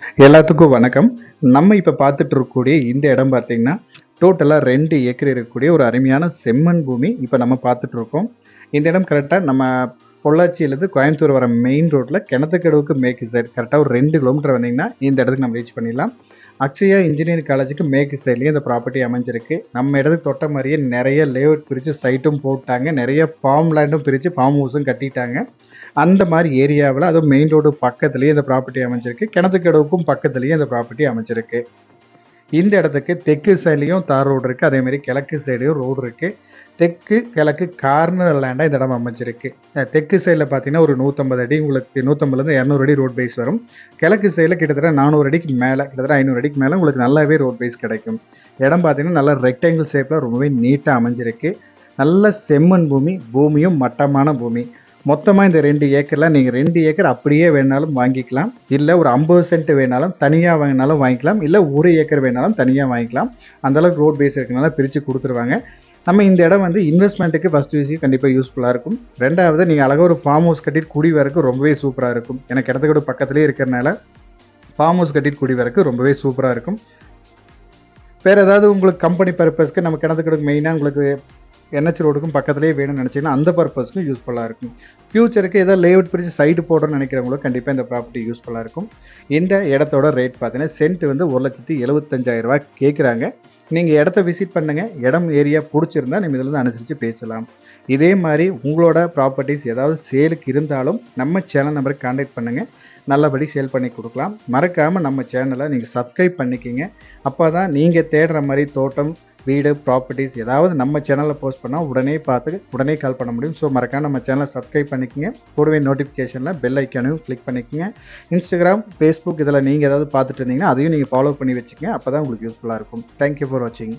எல்லாத்துக்கும் வணக்கம். நம்ம இப்ப பார்த்துட்டு இருக்கக்கூடிய இந்த இடம் பார்த்தீங்கன்னா, டோட்டலா 2 ஏக்கர் இருக்கக்கூடிய ஒரு அருமையான செம்மண் பூமி. இப்ப நம்ம பார்த்துட்டு இருக்கோம். இந்த இடம் கரெக்ட்டா நம்ம பொள்ளாச்சியிலேருந்து கோயம்புத்தூர் வர மெயின் ரோட்ல கிணத்துக்கடவுக்கு மேற்கு சைடு கரெக்ட்டா ஒரு 2 கிலோமீட்டர் வந்தீங்கன்னா, இந்த இடத்துக்கு நம்ம ரீச் பண்ணிடலாம். அக்ஷயா இன்ஜினியரிங் காலேஜுக்கு மேற்கு சைட்லயும் இந்த ப்ராப்பர்ட்டி அமைஞ்சிருக்கு. நம்ம இடத்துக்கு தொட்ட மாரியே நெறைய லேஅவுட் பிரிச்சு சைட்டும் போட்டாங்க. நெறைய ஃபார்ம் லேண்டும் பிரிச்சு ஃபார்ம் ஹவுஸும் கட்டிட்டாங்க. அந்த மாரி ஏரியாவுல அதுவும் மெயின் ரோடு பக்கத்திலேயே இந்த ப்ராப்பர்ட்டி அமைஞ்சிருக்கு. கிணத்துக்கடவுக்கும் பக்கத்திலேயே இந்த ப்ராப்பர்ட்டி அமைஞ்சிருக்கு. இந்த இடத்துக்கு தெற்கு சைட்லயும் தார் ரோடு இருக்கு. அதே மாதிரி கிழக்கு சைடுலயும் ரோடு இருக்கு. தெற்கு கிழக்கு கார்னர் லேண்டா இந்த இடம் அமைஞ்சிருக்கு. தெற்கு சைடில் பார்த்தீங்கன்னா ஒரு 150 அடி உங்களுக்கு 150லேருந்து 200 அடி ரோட் பேஸ் வரும். கிழக்கு சைடில் கிட்டத்தட்ட 400 அடிக்கு மேலே கிட்டத்தட்ட 500 அடிக்கு மேலே உங்களுக்கு நல்லாவே ரோட் பேஸ் கிடைக்கும். இடம் பார்த்தீங்கன்னா நல்லா ரெக்டாங்கிள் ஷேப்பில் ரொம்பவே நீட்டாக அமைஞ்சிருக்கு. நல்ல செம்மண் பூமி, பூமியும் மட்டமான பூமி. மொத்தமாக இந்த 2 ஏக்கரில் நீங்கள் 2 ஏக்கர் அப்படியே வேணாலும் வாங்கிக்கலாம். இல்லை ஒரு 50 சென்ட் வேணாலும் தனியாக வாங்கினாலும் வாங்கிக்கலாம். இல்லை 1 ஏக்கர் வேணாலும் தனியாக வாங்கிக்கலாம். அந்தளவுக்கு ரோட் பேஸ் இருக்கனால பிரித்து கொடுத்துருவாங்க. நம்ம இந்த இடம் வந்து இன்வெஸ்ட்மெண்ட்டுக்கு ஃபஸ்ட் விஷயம் கண்டிப்பாக யூஸ்ஃபுல்லாக இருக்கும். ரெண்டாவது நீங்கள் அழகாக ஒரு ஃபார்ம் ஹவுஸ் கட்டிட்டு குடி வரக்கு ரொம்பவே சூப்பராக இருக்கும். எனக்கு இடத்துக்கூட பக்கத்துலேயே இருக்கிறனால ஃபார்ம் ஹவுஸ் கட்டிட்டு குடி வரக்கு ரொம்பவே சூப்பராக இருக்கும். வேறு ஏதாவது உங்களுக்கு கம்பெனி பர்பஸ்க்கு நம்ம கிணத்துக்கு மெயினாக உங்களுக்கு என்ஹெச் ரோடுக்கும் பக்கத்துலேயே வேணும்னு நினச்சிங்கன்னா அந்த பர்பஸ்க்கும் யூஸ்ஃபுல்லாக இருக்கும். ஃபியூச்சருக்கு ஏதாவது லேஅவுட் பிரித்து சைட்டு போடணும்னு நினைக்கிறவங்களும் கண்டிப்பாக இந்த ப்ராப்பர்ட்டி யூஸ்ஃபுல்லாக இருக்கும். இந்த இடத்தோட ரேட் பார்த்தீங்கன்னா சென்ட் வந்து 1,75,000 கேட்குறாங்க. நீங்கள் இடத்த விசிட் பண்ணுங்கள். இடம் ஏரியா பிடிச்சிருந்தா நம்ம இதில் அனுசரித்து பேசலாம். இதே மாதிரி உங்களோட ப்ராப்பர்ட்டிஸ் ஏதாவது சேலுக்கு இருந்தாலும் நம்ம சேனல் நம்பருக்கு கான்டாக்ட் பண்ணுங்கள். நல்லபடி சேல் பண்ணி கொடுக்கலாம். மறக்காமல் நம்ம சேனலை நீங்கள் சப்ஸ்கிரைப் பண்ணிக்கிங்க. அப்போ தான் நீங்கள் தேடுற மாதிரி தோட்டம் வீடு ப்ராப்பர்ட்டிஸ் ஏதாவது நம்ம சேனலில் போஸ்ட் பண்ணால் உடனே பார்த்து உடனே கால் பண்ண முடியும். ஸோ மறக்காம நம்ம சேனலை சப்ஸ்கிரைப் பண்ணிக்கோங்க. கூடவே நோட்டிஃபிகேஷனில் பெல் ஐக்கானையும் கிளிக் பண்ணிக்கோங்க. இன்ஸ்டாகிராம், ஃபேஸ்புக் இதில் நீங்கள் ஏதாவது பார்த்துட்டு இருந்தீங்கன்னா அதையும் நீங்கள் ஃபாலோ பண்ணி வச்சுக்கோங்க. அப்போ தான் உங்களுக்கு யூஸ்ஃபுல்லாக இருக்கும். தேங்க்யூ ஃபார் வாட்சிங்.